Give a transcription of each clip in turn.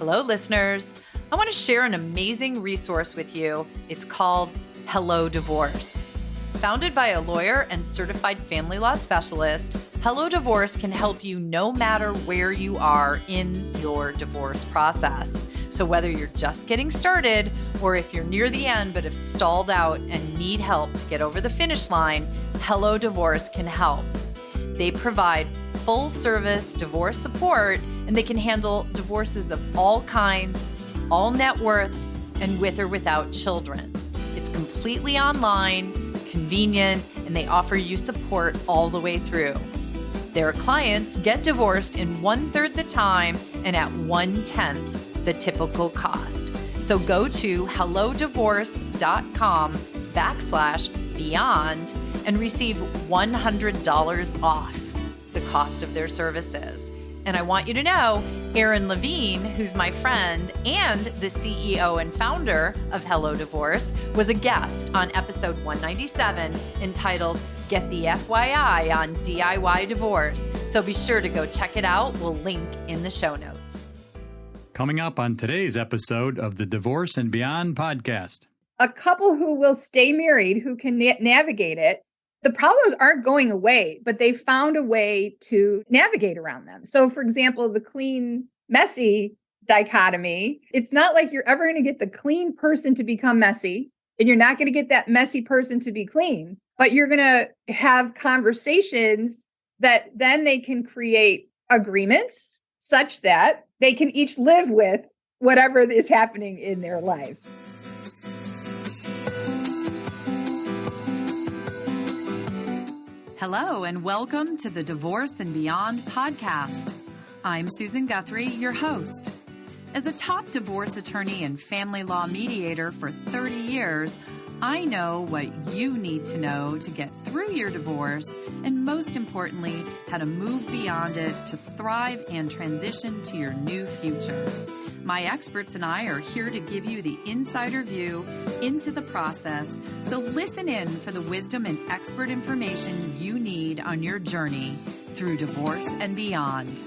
Hello, listeners. I want to share an amazing resource with you. It's called Hello Divorce. Founded by a lawyer and certified family law specialist, Hello Divorce can help you no matter where you are in your divorce process. So whether you're just getting started or if you're near the end but have stalled out and need help to get over the finish line, Hello Divorce can help. They provide full-service divorce support, and they can handle divorces of all kinds, all net worths, and with or without children. It's completely online, convenient, and they offer you support all the way through. Their clients get divorced in 1/3 the time and at 1/10 the typical cost. So go to hellodivorce.com/beyond and receive $100 off the cost of their services. And I want you to know, Erin Levine, who's my friend and the CEO and founder of Hello Divorce, was a guest on episode 197 entitled Get the FYI on DIY Divorce. So be sure to go check it out. We'll link in the show notes. Coming up on today's episode of the Divorce and Beyond podcast. A couple who will stay married, who can navigate it. The problems aren't going away, but they found a way to navigate around them. So, for example, the clean, messy dichotomy, it's not like you're ever going to get the clean person to become messy, and you're not going to get that messy person to be clean, but you're going to have conversations that then they can create agreements such that they can each live with whatever is happening in their lives. Hello, and welcome to the Divorce and Beyond podcast. I'm Susan Guthrie, your host. As a top divorce attorney and family law mediator for 30 years, I know what you need to know to get through your divorce, and most importantly, how to move beyond it to thrive and transition to your new future. My experts and I are here to give you the insider view into the process, so listen in for the wisdom and expert information you need on your journey through divorce and beyond.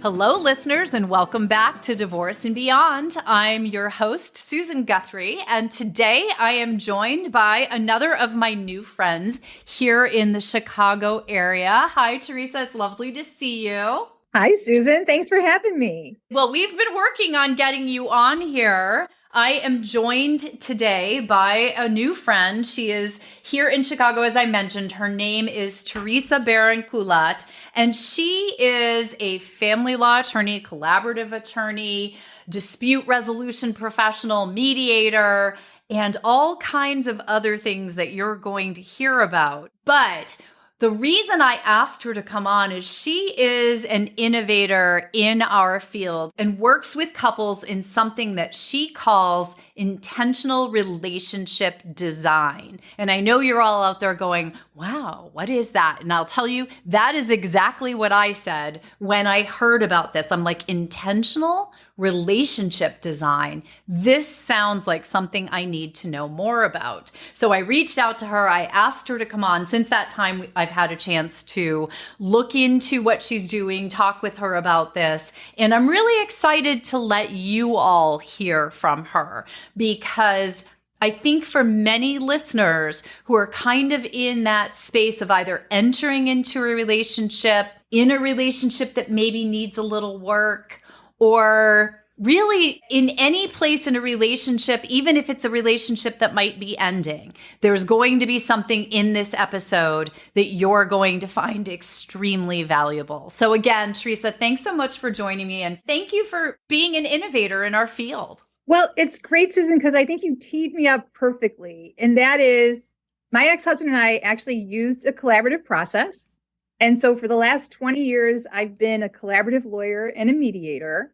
Hello, listeners, and welcome back to Divorce and Beyond. I'm your host, Susan Guthrie, and today I am joined by another of my new friends here in the Chicago area. Hi, Theresa. It's lovely to see you. Hi, Susan. Thanks for having me. Well, we've been working on getting you on here. I am joined today by a new friend. She is here in Chicago, as I mentioned. Her name is Theresa Beran Kulat, and she is a family law attorney, collaborative attorney, dispute resolution professional, mediator, and all kinds of other things that you're going to hear about. But the reason I asked her to come on is she is an innovator in our field and works with couples in something that she calls intentional relationship design. And I know you're all out there going, wow, what is that? And I'll tell you, that is exactly what I said when I heard about this. I'm like, intentional relationship design. This sounds like something I need to know more about. So I reached out to her. I asked her to come on. Since that time, I've had a chance to look into what she's doing, talk with her about this. And I'm really excited to let you all hear from her, because I think for many listeners who are kind of in that space of either entering into a relationship, in a relationship that maybe needs a little work, or really in any place in a relationship, even if it's a relationship that might be ending, there's going to be something in this episode that you're going to find extremely valuable. So again, Theresa, thanks so much for joining me, and thank you for being an innovator in our field. Well, it's great, Susan, because I think you teed me up perfectly. And that is, my ex-husband and I actually used a collaborative process. And so for the last 20 years, I've been a collaborative lawyer and a mediator.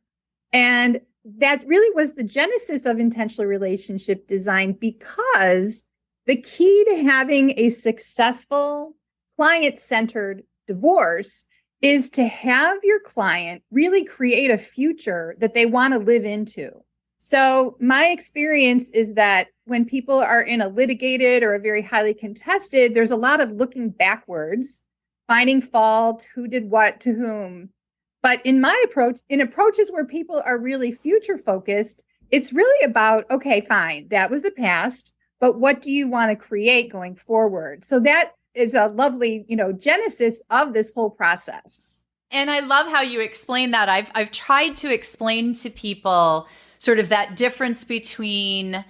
And that really was the genesis of intentional relationship design, because the key to having a successful client-centered divorce is to have your client really create a future that they want to live into. So my experience is that when people are in a litigated or a very highly contested, there's a lot of looking backwards, finding fault, who did what to whom. But in my approach, in approaches where people are really future focused, it's really about, okay, fine, that was the past, but what do you want to create going forward? So that is a lovely, genesis of this whole process. And I love how you explain that. I've tried to explain to people sort of that difference between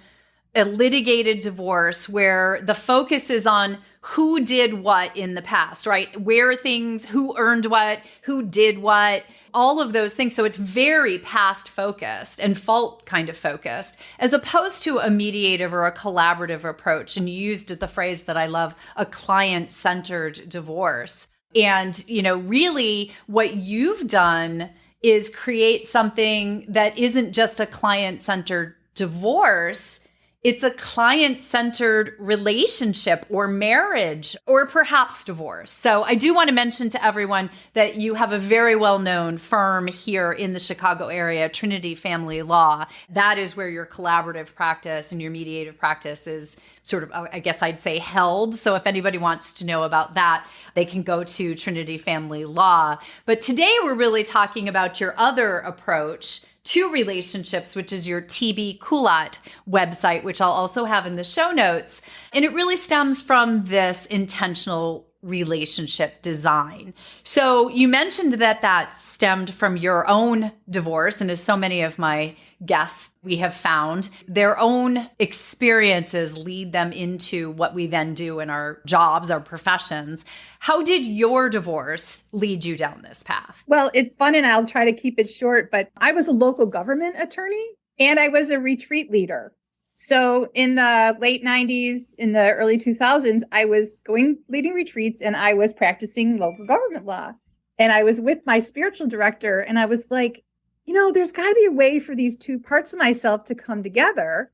a litigated divorce where the focus is on who did what in the past, right? Who earned what, who did what, all of those things. So it's very past focused and fault kind of focused, as opposed to a mediative or a collaborative approach. And you used the phrase that I love, a client-centered divorce. And, really what you've done is create something that isn't just a client-centered divorce. It's a client-centered relationship or marriage or perhaps divorce. So I do want to mention to everyone that you have a very well-known firm here in the Chicago area, Trinity Family Law. That is where your collaborative practice and your mediative practice is sort of, I guess I'd say, held. So if anybody wants to know about that, they can go to Trinity Family Law. But today we're really talking about your other approach to relationships, which is your TB Kulat website, which I'll also have in the show notes. And it really stems from this intentional relationship design. So you mentioned that stemmed from your own divorce. And as so many of my guests we have found, their own experiences lead them into what we then do in our jobs, our professions. How did your divorce lead you down this path? Well, it's fun and I'll try to keep it short, but I was a local government attorney and I was a retreat leader. So in the late 90s, in the early 2000s, I was leading retreats and I was practicing local government law. And I was with my spiritual director and I was like, there's got to be a way for these two parts of myself to come together.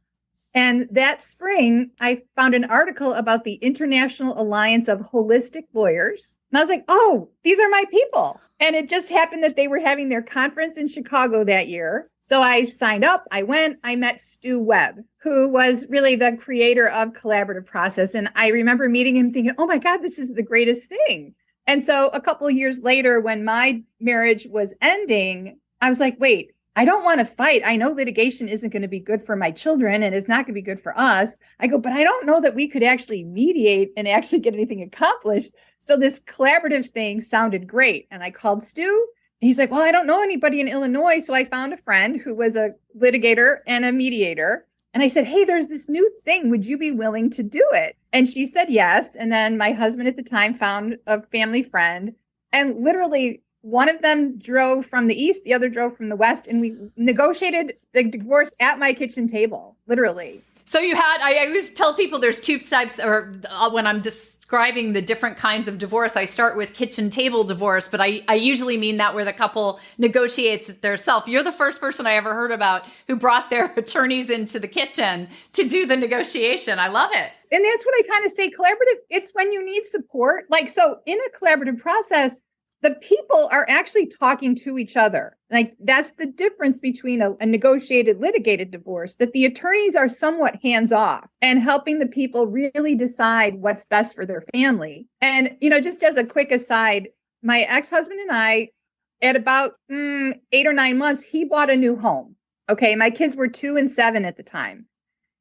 And that spring, I found an article about the International Alliance of Holistic Lawyers. And I was like, oh, these are my people. And it just happened that they were having their conference in Chicago that year. So I signed up, I went, I met Stu Webb, who was really the creator of Collaborative Process. And I remember meeting him thinking, oh my God, this is the greatest thing. And so a couple of years later, when my marriage was ending, I was like, wait, I don't want to fight. I know litigation isn't going to be good for my children and it's not going to be good for us. I go, but I don't know that we could actually mediate and actually get anything accomplished. So this collaborative thing sounded great. And I called Stu and he's like, well, I don't know anybody in Illinois. So I found a friend who was a litigator and a mediator. And I said, hey, there's this new thing. Would you be willing to do it? And she said yes. And then my husband at the time found a family friend and literally one of them drove from the east, the other drove from the west, and we negotiated the divorce at my kitchen table, literally. So I always tell people there's two types, or when I'm describing the different kinds of divorce, I start with kitchen table divorce, but I usually mean that where the couple negotiates it theirself. You're the first person I ever heard about who brought their attorneys into the kitchen to do the negotiation. I love it. And that's what I kind of say, collaborative, it's when you need support. Like, so in a collaborative process, the people are actually talking to each other. Like that's the difference between a negotiated litigated divorce, that the attorneys are somewhat hands off and helping the people really decide what's best for their family. And, just as a quick aside, my ex-husband and I, at about 8 or 9 months, he bought a new home. Okay. My kids were 2 and 7 at the time.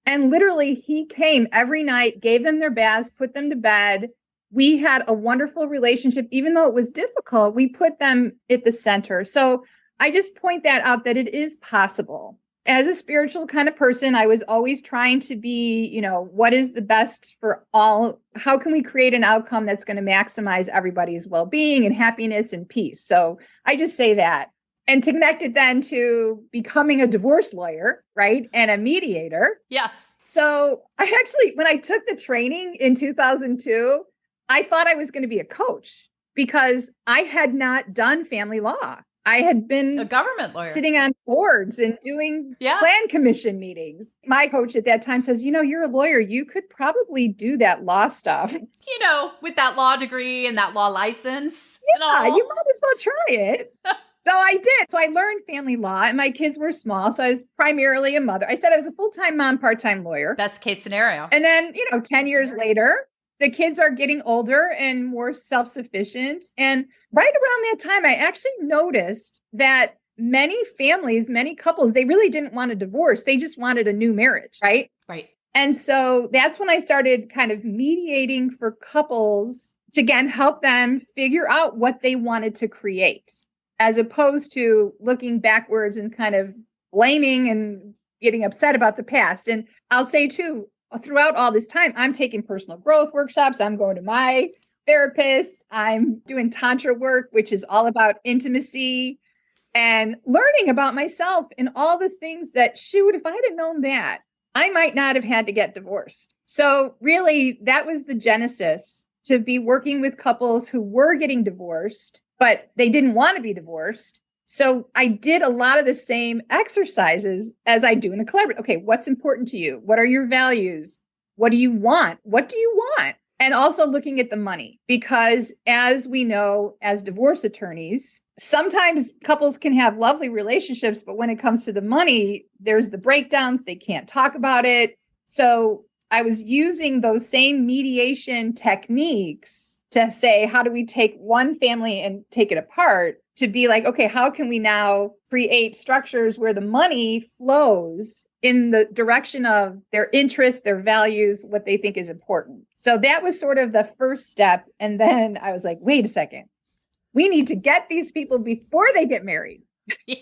And literally he came every night, gave them their baths, put them to bed. We had a wonderful relationship, even though it was difficult, we put them at the center. So I just point that out, that it is possible. As a spiritual kind of person, I was always trying to be, what is the best for all? How can we create an outcome that's going to maximize everybody's well-being and happiness and peace? So I just say that. And to connect it then to becoming a divorce lawyer, right? And a mediator. Yes. So when I took the training in 2002, I thought I was going to be a coach because I had not done family law. I had been a government lawyer, sitting on boards and doing plan commission meetings. My coach at that time says, you're a lawyer. You could probably do that law stuff. With that law degree and that law license. Yeah, you might as well try it. So I did. So I learned family law and my kids were small. So I was primarily a mother. I said I was a full-time mom, part-time lawyer. Best case scenario. And then, 10 years later, the kids are getting older and more self-sufficient. And right around that time, I actually noticed that many families, many couples, they really didn't want a divorce. They just wanted a new marriage, right? Right. And so that's when I started kind of mediating for couples to, again, help them figure out what they wanted to create, as opposed to looking backwards and kind of blaming and getting upset about the past. And I'll say too, throughout all this time, I'm taking personal growth workshops. I'm going to my therapist. I'm doing Tantra work, which is all about intimacy and learning about myself and all the things that, shoot, if I had known that, I might not have had to get divorced. So really, that was the genesis, to be working with couples who were getting divorced, but they didn't want to be divorced. So I did a lot of the same exercises as I do in a collaborative. Okay, what's important to you? What are your values? What do you want? What do you want? And also looking at the money, because as we know, as divorce attorneys, sometimes couples can have lovely relationships, but when it comes to the money, there's the breakdowns. They can't talk about it. So I was using those same mediation techniques to say, how do we take one family and take it apart, to be like, okay, how can we now create structures where the money flows in the direction of their interests, their values, what they think is important. So that was sort of the first step. And then I was like, wait a second, we need to get these people before they get married. Yeah,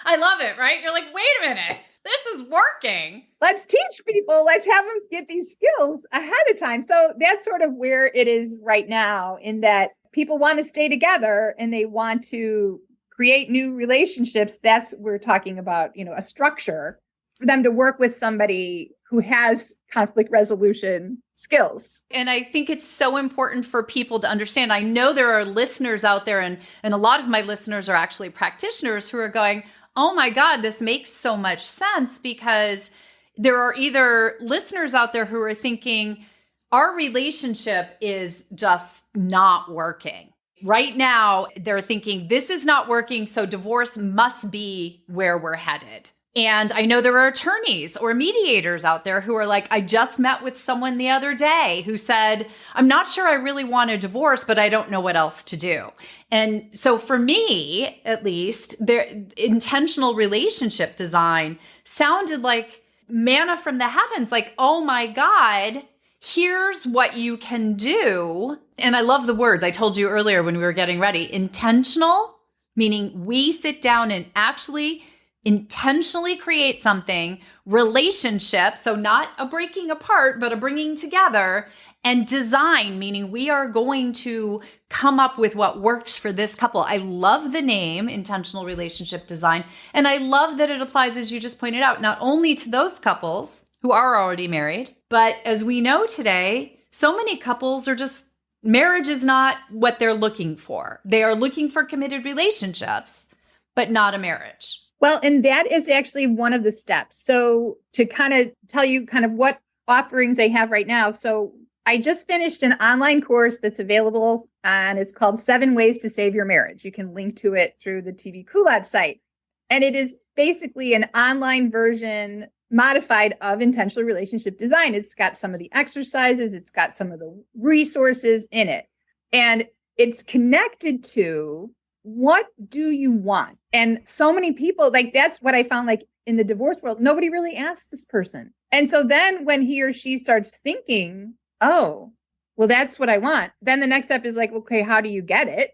I love it, right? You're like, wait a minute, this is working. Let's teach people, let's have them get these skills ahead of time. So that's sort of where it is right now, in that people want to stay together and they want to create new relationships. That's, we're talking about, a structure for them to work with somebody who has conflict resolution skills. And I think it's so important for people to understand. I know there are listeners out there, and a lot of my listeners are actually practitioners who are going, oh my God, this makes so much sense, because there are either listeners out there who are thinking, our relationship is just not working. Right now, they're thinking, this is not working, so divorce must be where we're headed. And I know there are attorneys or mediators out there who are like, I just met with someone the other day who said, I'm not sure I really want a divorce, but I don't know what else to do. And so for me, at least, their intentional relationship design sounded like manna from the heavens, like, oh my God, here's what you can do. And I love the words I told you earlier when we were getting ready. Intentional, meaning we sit down and actually intentionally create something. Relationship, so not a breaking apart, but a bringing together. And design, meaning we are going to come up with what works for this couple. I love the name, intentional relationship design. And I love that it applies, as you just pointed out, not only to those couples who are already married, but as we know today, so many couples are just, marriage is not what they're looking for. They are looking for committed relationships, but not a marriage. Well, and that is actually one of the steps. So to kind of tell you kind of what offerings I have right now. So I just finished an online course that's available, and it's called 7 Ways to Save Your Marriage. You can link to it through the TV Kulat site. And it is basically an online version modified of intentional relationship design. It's got some of the exercises, it's got some of the resources in it. And it's connected to, what do you want? And so many people, like, that's what I found, like, in the divorce world, nobody really asks this person. And so then when he or she starts thinking, oh, well, that's what I want, then the next step is like, okay, how do you get it?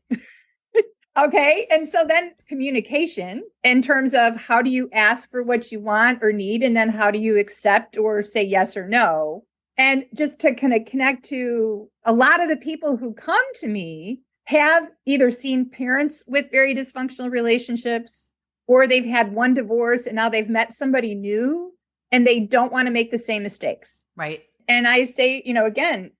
Okay. And so then communication, in terms of how do you ask for what you want or need, and then how do you accept or say yes or no? And just to kind of connect to, a lot of the people who come to me have either seen parents with very dysfunctional relationships, or they've had one divorce and now they've met somebody new and they don't want to make the same mistakes. Right. And I say, again,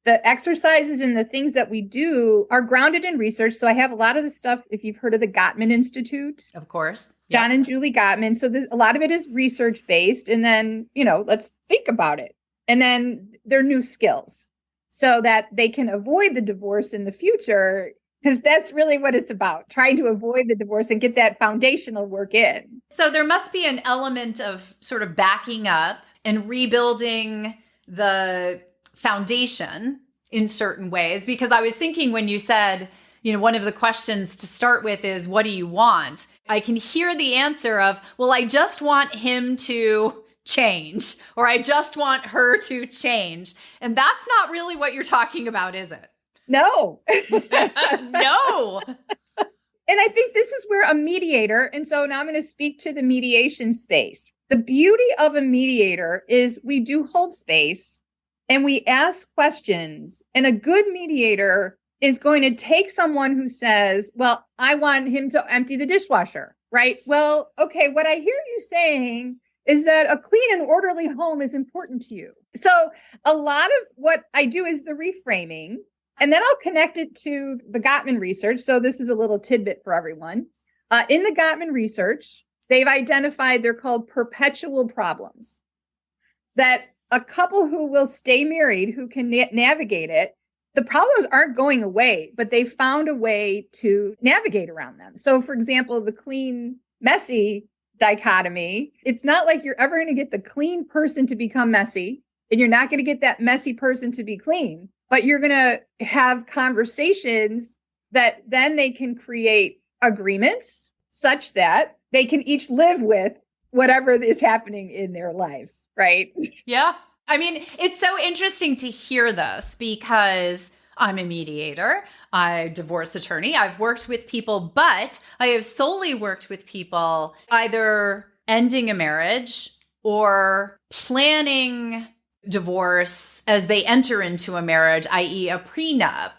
the exercises and the things that we do are grounded in research. So I have a lot of the stuff, if you've heard of the Gottman Institute. Of course. John and Julie Gottman. So a lot of it is research based. And then, let's think about it. And then their new skills, so that they can avoid the divorce in the future, because that's really what it's about, trying to avoid the divorce and get that foundational work in. So there must be an element of sort of backing up and rebuilding the foundation in certain ways, because I was thinking when you said, one of the questions to start with is, what do you want? I can hear the answer of, well, I just want him to change, or I just want her to change. And that's not really what you're talking about, is it? No. No. And I think this is where a mediator, and so now I'm going to speak to the mediation space. The beauty of a mediator is we do hold space and we ask questions. And a good mediator is going to take someone who says, well, I want him to empty the dishwasher, right? Well, okay, what I hear you saying is that a clean and orderly home is important to you. So a lot of what I do is the reframing, and then I'll connect it to the Gottman research. So this is a little tidbit for everyone. In the Gottman research, they've identified, they're called perpetual problems, that a couple who will stay married, who can navigate it, the problems aren't going away, but they found a way to navigate around them. So for example, the clean, messy dichotomy, it's not like you're ever going to get the clean person to become messy, and you're not going to get that messy person to be clean, but you're going to have conversations that then they can create agreements such that they can each live with whatever is happening in their lives, right? Yeah. I mean, it's so interesting to hear this because I'm a mediator, I'm a divorce attorney. I've worked with people, but I have solely worked with people either ending a marriage or planning divorce as they enter into a marriage, i.e. a prenup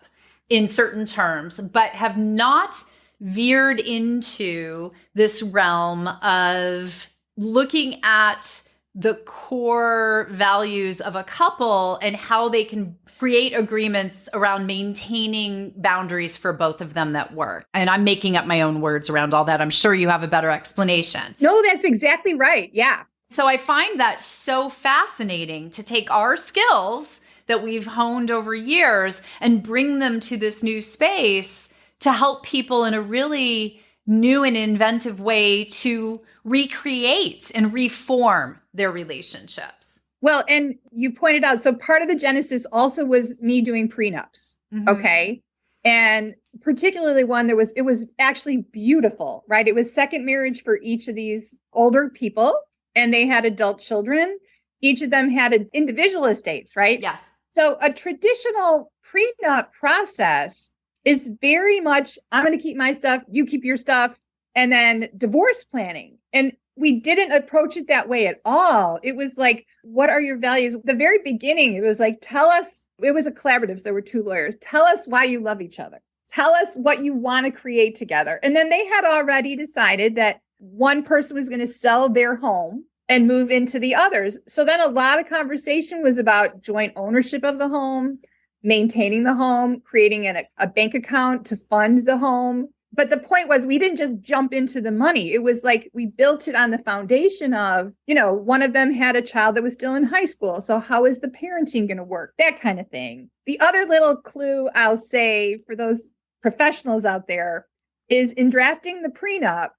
in certain terms, but have not veered into this realm of looking at the core values of a couple and how they can create agreements around maintaining boundaries for both of them that work. And I'm making up my own words around all that. I'm sure you have a better explanation. No, that's exactly right. Yeah. So I find that so fascinating to take our skills that we've honed over years and bring them to this new space to help people in a really new and inventive way to recreate and reform their relationships. Well, and you pointed out, so part of the genesis also was me doing prenups. Mm-hmm. Okay. And particularly one, it was actually beautiful, right? It was second marriage for each of these older people, and they had adult children. Each of them had individual estates, right? Yes. So a traditional prenup process is very much, I'm going to keep my stuff, you keep your stuff, and then divorce planning. And we didn't approach it that way at all. It was like, what are your values? The very beginning, it was like, tell us, it was a collaborative. So there were two lawyers. Tell us why you love each other. Tell us what you want to create together. And then they had already decided that one person was going to sell their home and move into the others. So then a lot of conversation was about joint ownership of the home, maintaining the home, creating a bank account to fund the home. But the point was, we didn't just jump into the money. It was like we built it on the foundation of, one of them had a child that was still in high school. So how is the parenting going to work? That kind of thing. The other little clue I'll say for those professionals out there is in drafting the prenup,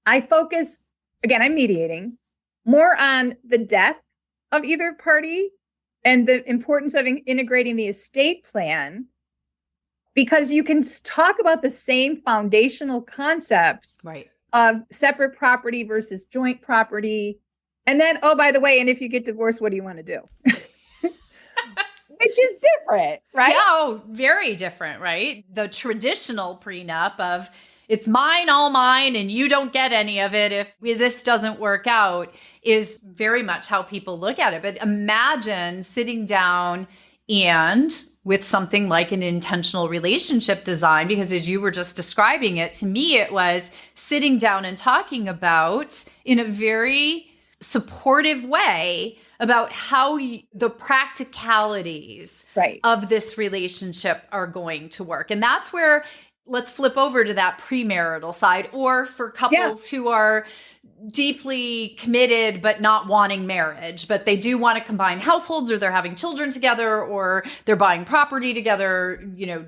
I focus, again, I'm mediating, more on the death of either party and the importance of integrating the estate plan, because you can talk about the same foundational concepts, right, of separate property versus joint property. And then, oh, by the way, and if you get divorced, what do you want to do? Which is different, right? Yeah, oh, very different, right? The traditional prenup of it's mine, all mine, and you don't get any of it if this doesn't work out is very much how people look at it. But imagine sitting down and with something like an intentional relationship design, because as you were just describing it, to me, it was sitting down and talking about in a very supportive way about how the practicalities of this relationship are going to work. And that's where let's flip over to that premarital side, or for couples who are deeply committed but not wanting marriage, but they do want to combine households, or they're having children together, or they're buying property together,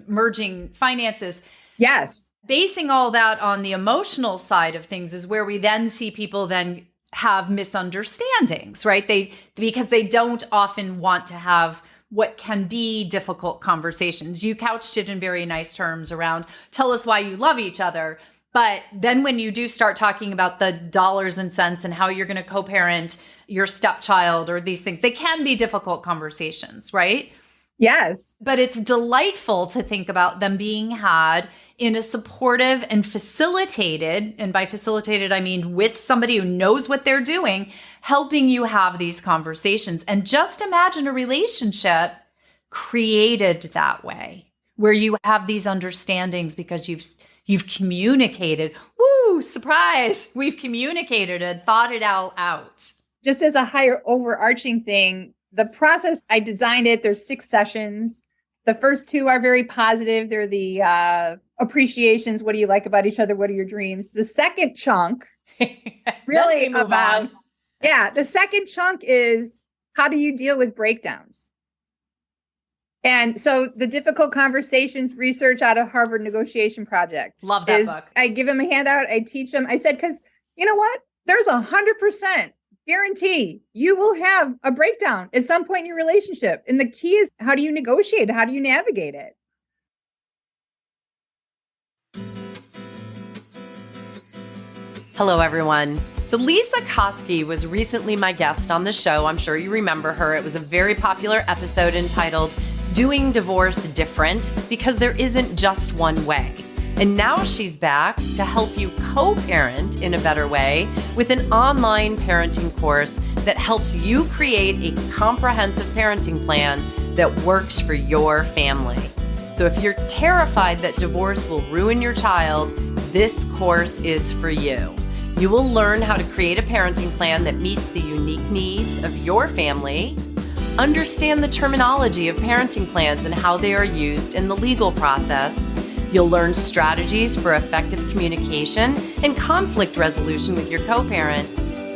merging finances. Yes. Basing all that on the emotional side of things is where we then see people then have misunderstandings, right? Because they don't often want to have what can be difficult conversations. You couched it in very nice terms around tell us why you love each other. But then when you do start talking about the dollars and cents and how you're going to co-parent your stepchild or these things, they can be difficult conversations, right? Yes. But it's delightful to think about them being had in a supportive and facilitated, and by facilitated, I mean with somebody who knows what they're doing, helping you have these conversations. And just imagine a relationship created that way, where you have these understandings because you've communicated. Woo, surprise. We've communicated and thought it all out. Just as a higher overarching thing, the process, I designed it. There's 6 sessions. The first 2 are very positive. They're the appreciations. What do you like about each other? What are your dreams? The second chunk really about, the second chunk is how do you deal with breakdowns? And so the difficult conversations research out of Harvard Negotiation Project. Love that book. I give them a handout. I teach them. I said, because you know what? There's 100% guarantee you will have a breakdown at some point in your relationship. And the key is, how do you negotiate? How do you navigate it? Hello, everyone. So Lisa Koski was recently my guest on the show. I'm sure you remember her. It was a very popular episode entitled Doing Divorce Different, because there isn't just one way. And now she's back to help you co-parent in a better way with an online parenting course that helps you create a comprehensive parenting plan that works for your family. So if you're terrified that divorce will ruin your child, this course is for you. You will learn how to create a parenting plan that meets the unique needs of your family, understand the terminology of parenting plans and how they are used in the legal process. You'll learn strategies for effective communication and conflict resolution with your co-parent,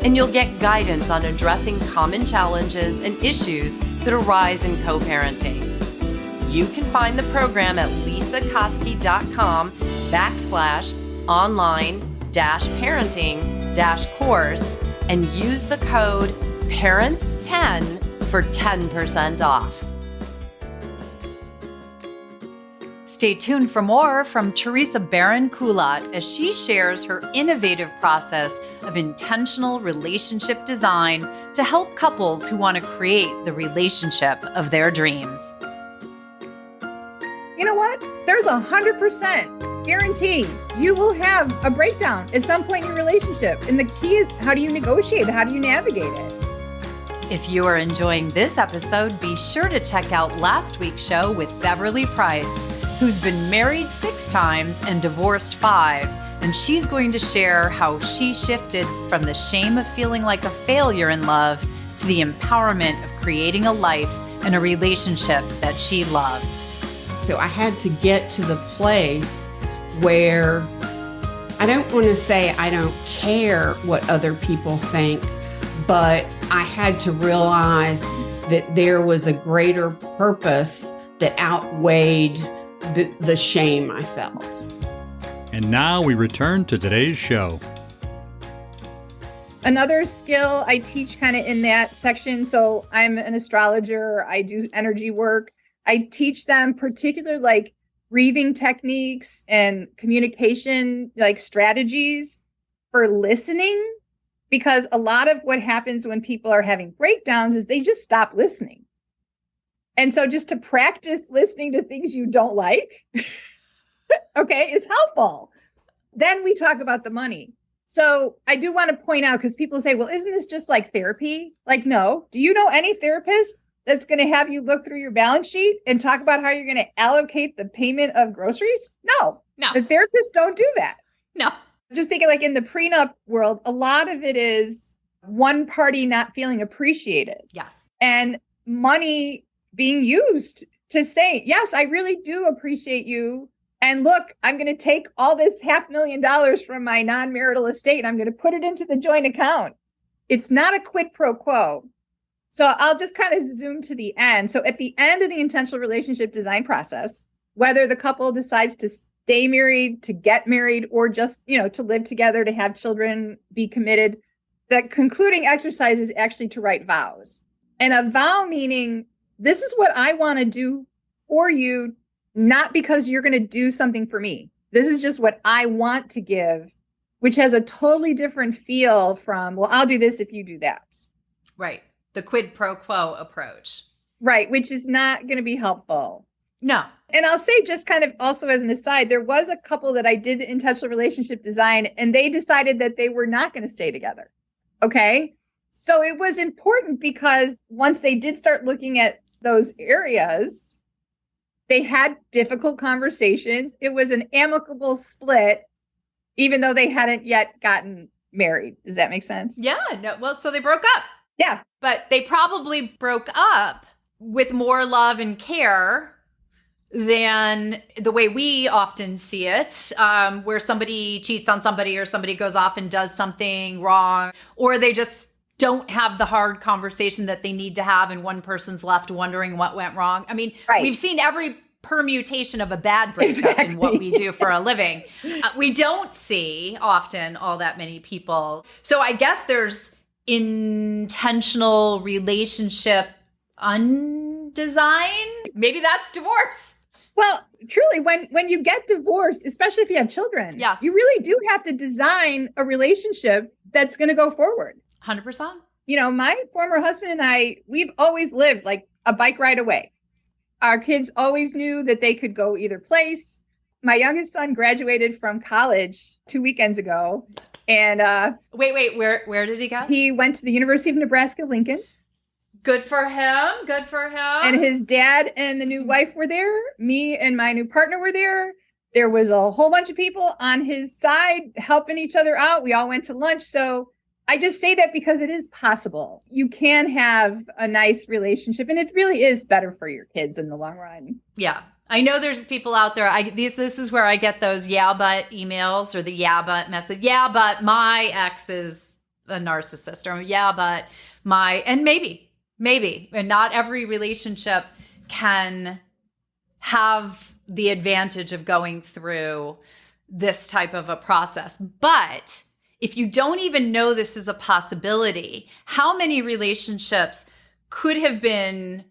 and you'll get guidance on addressing common challenges and issues that arise in co-parenting. You can find the program at lisakoski.com/online-parenting-course and use the code PARENTS10 for 10% off. Stay tuned for more from Theresa Beran Kulat as she shares her innovative process of intentional relationship design to help couples who want to create the relationship of their dreams. You know what? There's 100% guarantee you will have a breakdown at some point in your relationship. And the key is, how do you negotiate? How do you navigate it? If you are enjoying this episode, be sure to check out last week's show with Beverly Price, who's been married 6 times and divorced 5. And she's going to share how she shifted from the shame of feeling like a failure in love to the empowerment of creating a life and a relationship that she loves. So I had to get to the place where I don't want to say I don't care what other people think, but I had to realize that there was a greater purpose that outweighed the shame I felt. And now we return to today's show. Another skill I teach kind of in that section. So I'm an astrologer. I do energy work. I teach them particular like breathing techniques and communication like strategies for listening, because a lot of what happens when people are having breakdowns is they just stop listening. And so just to practice listening to things you don't like, okay, is helpful. Then we talk about the money. So I do want to point out, because people say, well, isn't this just like therapy? Like, no. Do you know any therapist that's going to have you look through your balance sheet and talk about how you're going to allocate the payment of groceries? No. The therapists don't do that. No. Just thinking like in the prenup world, a lot of it is one party not feeling appreciated. Yes. And money being used to say, yes, I really do appreciate you. And look, I'm going to take all this $500,000 from my non-marital estate and I'm going to put it into the joint account. It's not a quid pro quo. So I'll just kind of zoom to the end. So at the end of the intentional relationship design process, whether the couple decides to stay married, to get married, or just, to live together, to have children, be committed, the concluding exercise is actually to write vows. And a vow meaning this is what I want to do for you, not because you're going to do something for me. This is just what I want to give, which has a totally different feel from, well, I'll do this if you do that. Right. The quid pro quo approach. Right. Which is not going to be helpful. No. And I'll say, just kind of also as an aside, there was a couple that I did the intentional relationship design, and they decided that they were not going to stay together. Okay. So it was important because once they did start looking at those areas, they had difficult conversations. It was an amicable split, even though they hadn't yet gotten married. Does that make sense? Yeah. No. Well, so they broke up. Yeah. But they probably broke up with more love and care than the way we often see it, where somebody cheats on somebody or somebody goes off and does something wrong, or they just don't have the hard conversation that they need to have and one person's left wondering what went wrong. I mean, we've seen every permutation of a bad breakup in what we do for a living. We don't see often all that many people. So I guess there's intentional relationship undesign. Maybe that's divorce. Well, truly, when you get divorced, especially if you have children, yes, you really do have to design a relationship that's going to go forward. 100%. You know, my former husband and I, we've always lived like a bike ride away. Our kids always knew that they could go either place. My youngest son graduated from college 2 weekends ago. And wait, where did he go? He went to the University of Nebraska, Lincoln. Good for him. Good for him. And his dad and the new wife were there. Me and my new partner were there. There was a whole bunch of people on his side helping each other out. We all went to lunch. So I just say that because it is possible. You can have a nice relationship, and it really is better for your kids in the long run. Yeah. I know there's people out there. This is where I get those yeah, but emails or the yeah, but message. Yeah, but my ex is a narcissist, or yeah, but and maybe, and not every relationship can have the advantage of going through this type of a process. But if you don't even know this is a possibility, how many relationships could have been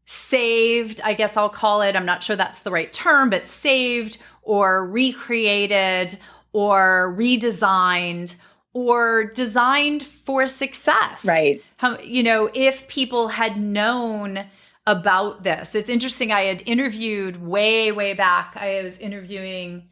saved? I guess I'll call it, I'm not sure that's the right term, but saved or recreated or redesigned or designed for success. Right. If people had known about this. It's interesting. I had interviewed way back. I was interviewing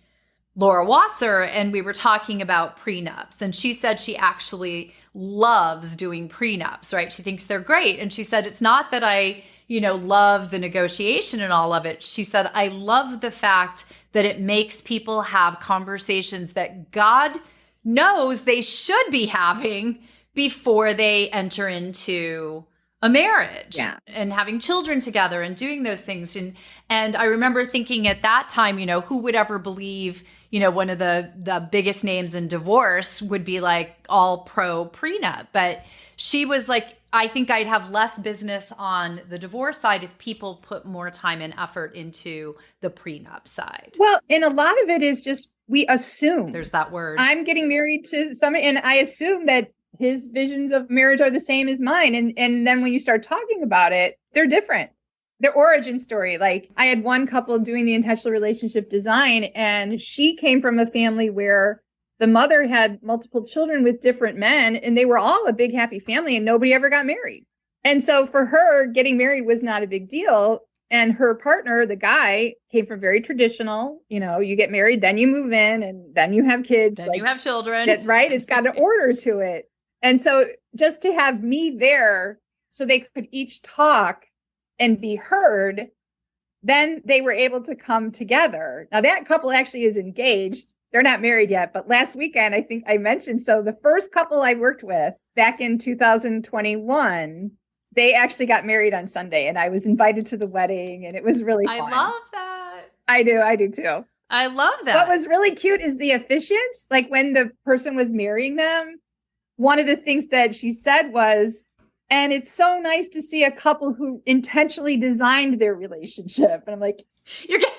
Laura Wasser, and we were talking about prenups. And she said she actually loves doing prenups, right? She thinks they're great. And she said, it's not that I, love the negotiation and all of it. She said, I love the fact that it makes people have conversations that God knows they should be having before they enter into a marriage and having children together and doing those things. And I remember thinking at that time, who would ever believe, one of the biggest names in divorce would be like all pro prenup. But she was like, I think I'd have less business on the divorce side if people put more time and effort into the prenup side. Well, and a lot of it is just, we assume. There's that word. I'm getting married to somebody, and I assume that his visions of marriage are the same as mine. And then when you start talking about it, they're different. Their origin story. Like, I had one couple doing the intentional relationship design, and she came from a family where the mother had multiple children with different men, and they were all a big, happy family, and nobody ever got married. And so for her, getting married was not a big deal. And her partner, the guy, came from very traditional, you get married, then you move in, and then you have kids. Then you have children. Right? It's got an order to it. And so just to have me there so they could each talk and be heard, then they were able to come together. Now, that couple actually is engaged. They're not married yet, but last weekend, I think I mentioned, so the first couple I worked with back in 2021, they actually got married on Sunday, and I was invited to the wedding, and it was really fun. I love that. I do too. I love that. What was really cute is the officiants. Like, when the person was marrying them, one of the things that she said was, and it's so nice to see a couple who intentionally designed their relationship. And I'm like, you're getting,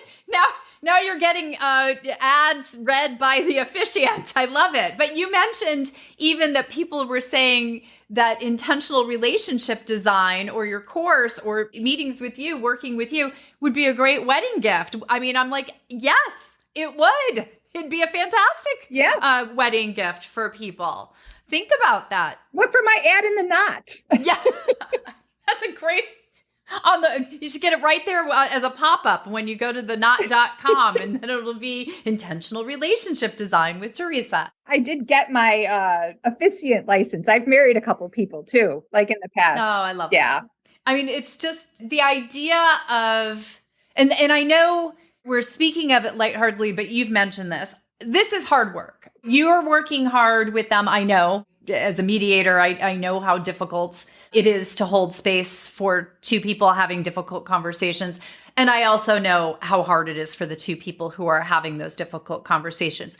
now you're getting ads read by the officiant. I love it. But you mentioned even that people were saying that intentional relationship design or your course or meetings with you, working with you would be a great wedding gift. I mean, I'm like, yes, it would. It'd be a fantastic wedding gift for people. Think about that. Look for my ad in the knot. Yeah, that's a great... you should get it right there as a pop-up when you go to the knot.com and then it'll be intentional relationship design with Theresa. I did get my officiant license. I've married a couple people too, like in the past. Oh, I love that. I mean, it's just the idea of, and I know we're speaking of it lightheartedly, but you've mentioned this. This is hard work. You're working hard with them. I know as a mediator, I know how difficult it is to hold space for two people having difficult conversations. And I also know how hard it is for the two people who are having those difficult conversations.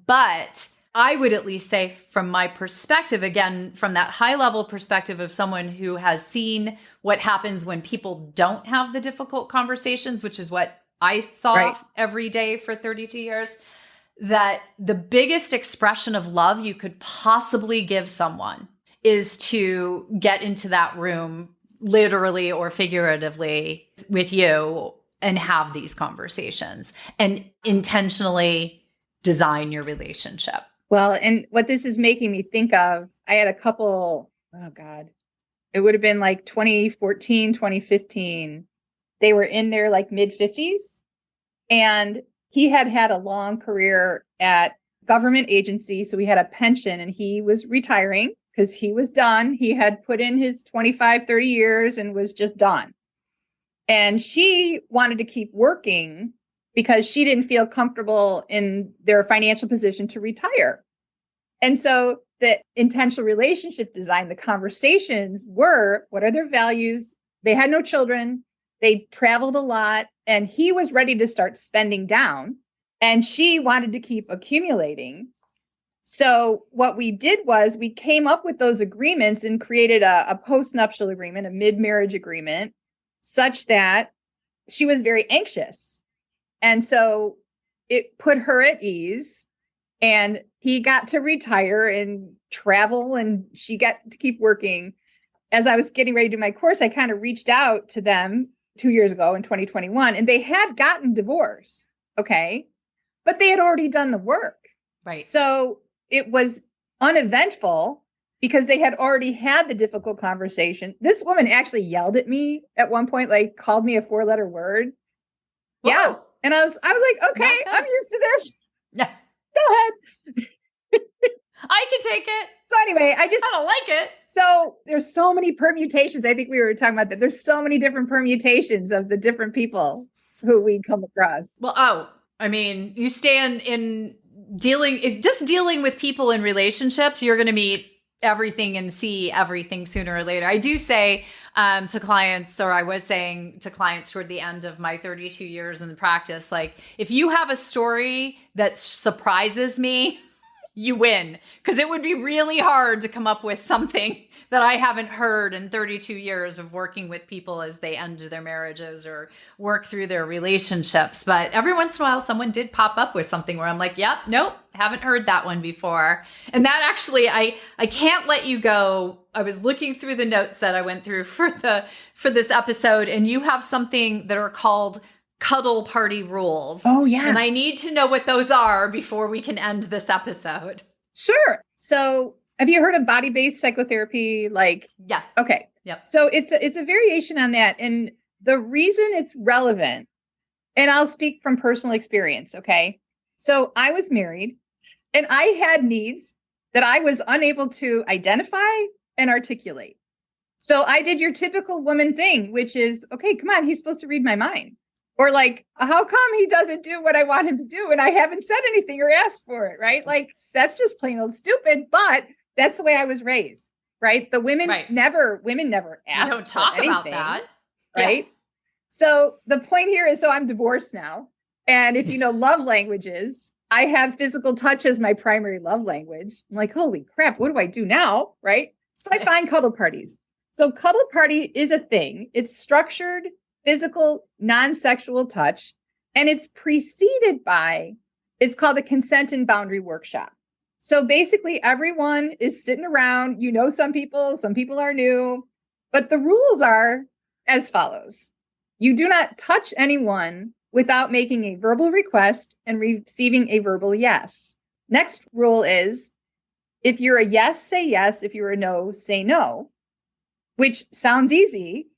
But I would at least say from my perspective, again, from that high level perspective of someone who has seen what happens when people don't have the difficult conversations, which is what I saw every day for 32 years, that the biggest expression of love you could possibly give someone is to get into that room, literally or figuratively, with you and have these conversations and intentionally design your relationship. Well, and what this is making me think of, I had a couple, it would have been like 2014, 2015. They were in their like mid 50s and he had a long career at government agency. So he had a pension and he was retiring because he was done. He had put in his 25, 30 years and was just done. And she wanted to keep working because she didn't feel comfortable in their financial position to retire. And so the intentional relationship design, the conversations were, what are their values? They had no children. They traveled a lot and he was ready to start spending down and she wanted to keep accumulating. So what we did was we came up with those agreements and created a post-nuptial agreement, a mid-marriage agreement, such that she was very anxious. And so it put her at ease and he got to retire and travel and she got to keep working. As I was getting ready to do my course, I kind of reached out to them 2 years ago in 2021, and they had gotten divorced. Okay. But they had already done the work. Right. So it was uneventful because they had already had the difficult conversation. This woman actually yelled at me at one point, like called me a 4-letter word. Whoa. Yeah. And I was like, okay, I'm used to this. Yeah. Go ahead. I can take it. So anyway, I don't like it. So there's so many permutations. I think we were talking about that. There's so many different permutations of the different people who we come across. Well, I mean, you stay in dealing with people in relationships, you're going to meet everything and see everything sooner or later. I do say to clients, or I was saying to clients toward the end of my 32 years in the practice, like if you have a story that surprises me, you win, because it would be really hard to come up with something that I haven't heard in 32 years of working with people as they end their marriages or work through their relationships. But every once in a while, someone did pop up with something where I'm like, yep, nope, haven't heard that one before. And that actually, I can't let you go. I was looking through the notes that I went through for this episode, and you have something that are called cuddle party rules. Oh, yeah. And I need to know what those are before we can end this episode. Sure. So have you heard of body-based psychotherapy? Yes. Okay. Yep. So it's a variation on that. And the reason it's relevant, and I'll speak from personal experience. Okay. So I was married and I had needs that I was unable to identify and articulate. So I did your typical woman thing, which is, okay, come on, he's supposed to read my mind. Or like, how come he doesn't do what I want him to do? And I haven't said anything or asked for it, right? Like, that's just plain old stupid, but that's the way I was raised, right? The women never asked. You don't talk for anything, about that. Right? Yeah. So the point here is, so I'm divorced now. And if you know love languages, I have physical touch as my primary love language. I'm like, holy crap, what do I do now? Right? So I find cuddle parties. So cuddle party is a thing. It's structured, physical, non-sexual touch. And it's preceded by, it's called a consent and boundary workshop. So basically everyone is sitting around, some people are new, but the rules are as follows. You do not touch anyone without making a verbal request and receiving a verbal yes. Next rule is, if you're a yes, say yes. If you're a no, say no, which sounds easy,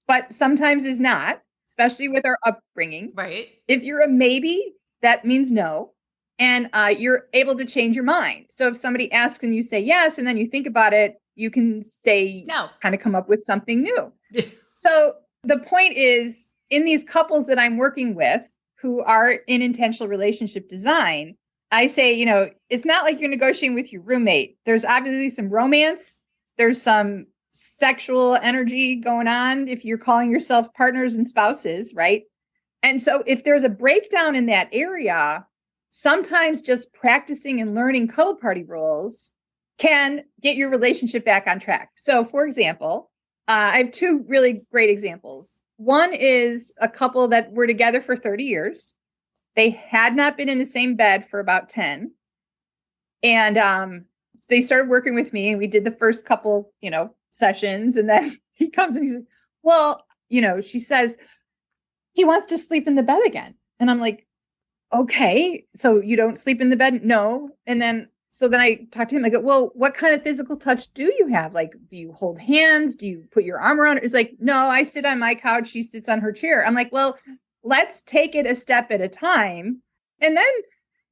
but sometimes is not, especially with our upbringing. Right. If you're a maybe, that means no. And you're able to change your mind. So if somebody asks and you say yes, and then you think about it, you can say No. Kind of come up with something new. So the point is, in these couples that I'm working with who are in intentional relationship design, I say, it's not like you're negotiating with your roommate. There's obviously some romance. There's some sexual energy going on if you're calling yourself partners and spouses, right? And so if there's a breakdown in that area, sometimes just practicing and learning cuddle party rules can get your relationship back on track. So for example, I have two really great examples. One is a couple that were together for 30 years. They had not been in the same bed for about 10. And they started working with me, and we did the first couple, sessions. And then he comes and he's like, well, she says, he wants to sleep in the bed again. And I'm like, okay, so you don't sleep in the bed? No. And then I talked to him. I go, well, what kind of physical touch do you have? Like, do you hold hands? Do you put your arm around her? It's like, no, I sit on my couch. She sits on her chair. I'm like, well, let's take it a step at a time. And then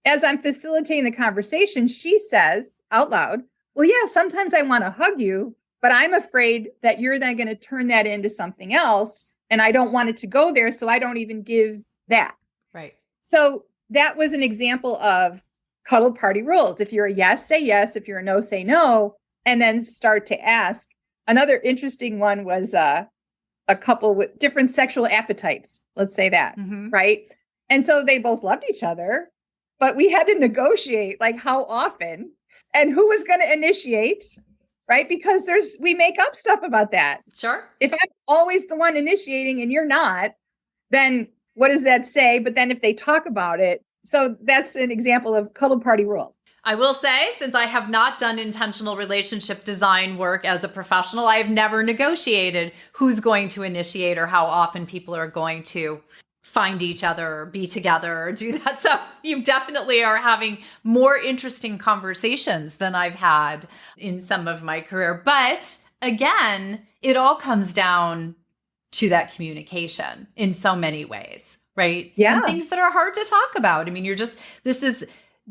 as I'm facilitating the conversation, she says out loud, well, yeah, sometimes I want to hug you, but I'm afraid that you're then going to turn that into something else. And I don't want it to go there. So I don't even give that. Right. So that was an example of cuddle party rules. If you're a yes, say yes. If you're a no, say no. And then start to ask. Another interesting one was a couple with different sexual appetites. Let's say that, right? And so they both loved each other, but we had to negotiate like how often and who was going to initiate, right? Because we make up stuff about that. Sure. If I'm always the one initiating and you're not, then what does that say? But then if they talk about it, so that's an example of cuddle party rules. I will say, since I have not done intentional relationship design work as a professional, I have never negotiated who's going to initiate or how often people are going to find each other or be together or do that. So you definitely are having more interesting conversations than I've had in some of my career. But again, it all comes down to that communication in so many ways, right? Yeah. And things that are hard to talk about. I mean, this is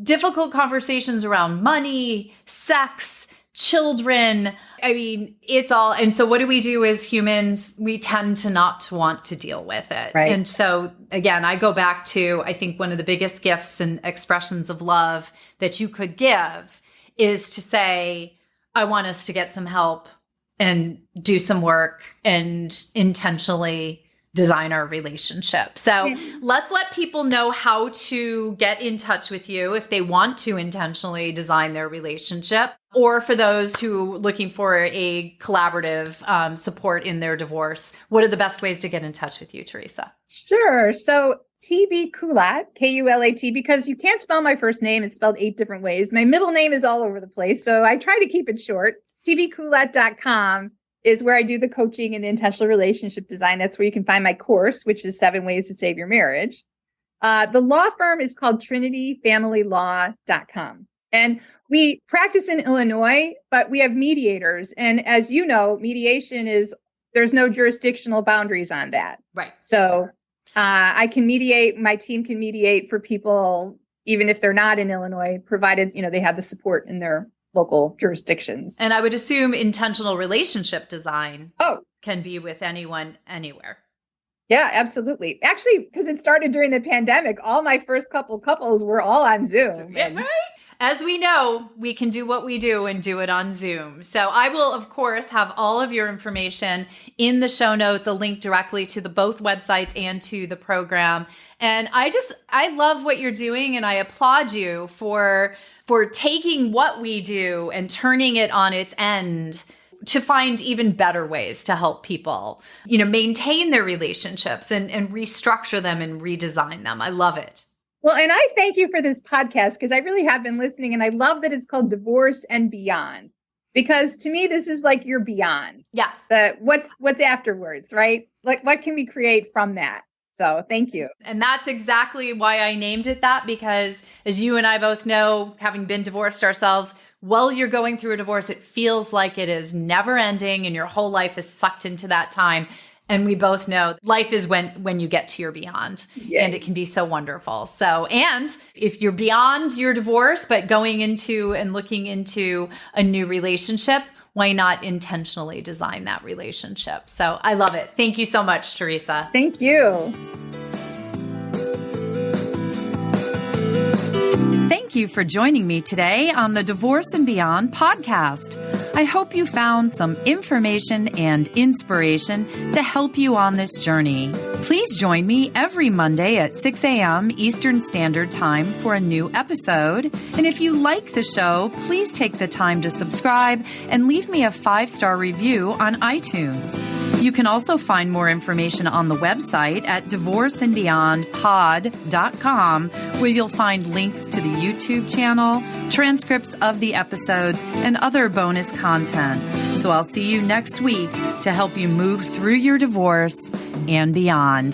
difficult conversations around money, sex, children. I mean, it's all. And so what do we do as humans? We tend to not want to deal with it. Right. And so again, I go back to, I think one of the biggest gifts and expressions of love that you could give is to say, I want us to get some help and do some work and intentionally design our relationship. So let's let people know how to get in touch with you if they want to intentionally design their relationship, or for those who are looking for a collaborative support in their divorce. What are the best ways to get in touch with you, Theresa? Sure. So TB Kulat, Kulat, because you can't spell my first name. It's spelled 8 different ways. My middle name is all over the place. So I try to keep it short. tbkulat.com is where I do the coaching and the intentional relationship design. That's where you can find my course, which is 7 Ways to Save Your Marriage. The law firm is called trinityfamilylaw.com. And we practice in Illinois, but we have mediators. And as you know, mediation there's no jurisdictional boundaries on that. Right. So I can mediate, my team can mediate for people, even if they're not in Illinois, provided, they have the support in their local jurisdictions. And I would assume intentional relationship design can be with anyone, anywhere. Yeah, absolutely. Actually, because it started during the pandemic, all my first couple couples were all on Zoom. Right? As we know, we can do what we do and do it on Zoom. So I will, of course, have all of your information in the show notes, a link directly to both websites and to the program. And I love what you're doing, and I applaud you for taking what we do and turning it on its end to find even better ways to help people, maintain their relationships and restructure them and redesign them. I love it. Well, and I thank you for this podcast because I really have been listening, and I love that it's called Divorce and Beyond, because to me, this is like your beyond. Yes. What's afterwards, right? Like, what can we create from that? So thank you. And that's exactly why I named it that, because as you and I both know, having been divorced ourselves, while you're going through a divorce, it feels like it is never ending and your whole life is sucked into that time. And we both know life is when you get to your beyond, and it can be so wonderful. So, and if you're beyond your divorce, but going into and looking into a new relationship, why not intentionally design that relationship? So I love it. Thank you so much, Theresa. Thank you. Thank you for joining me today on the Divorce and Beyond podcast. I hope you found some information and inspiration to help you on this journey. Please join me every Monday at 6 a.m. Eastern Standard Time for a new episode. And if you like the show, please take the time to subscribe and leave me a 5-star review on iTunes. You can also find more information on the website at divorceandbeyondpod.com, where you'll find links to the YouTube channel, transcripts of the episodes, and other bonus content. So I'll see you next week to help you move through your divorce and beyond.